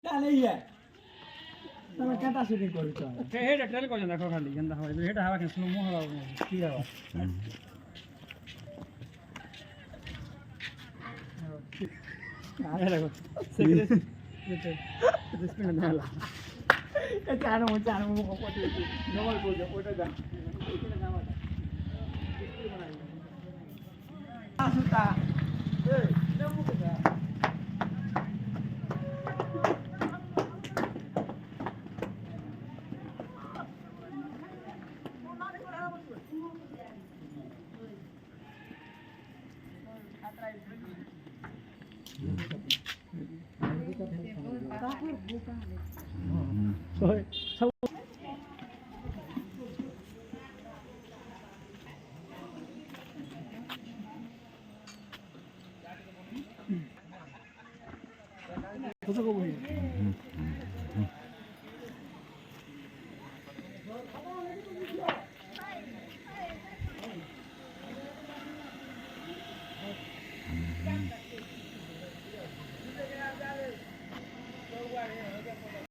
টানেইয়া তুমি কাটা শুটিং করছ হেড ট্রেল করে দেখো খালি গন্ধা হয় হেড হাওয়া কেন স্লো মো হাওয়া কি হাওয়া আরে দেখো সিক্রেট স্পিন নালা চানো মুখ পড়ে নরমাল বলছো ওটা দাও এটা নাও আসুতা এই নামু কেডা 그거 보이.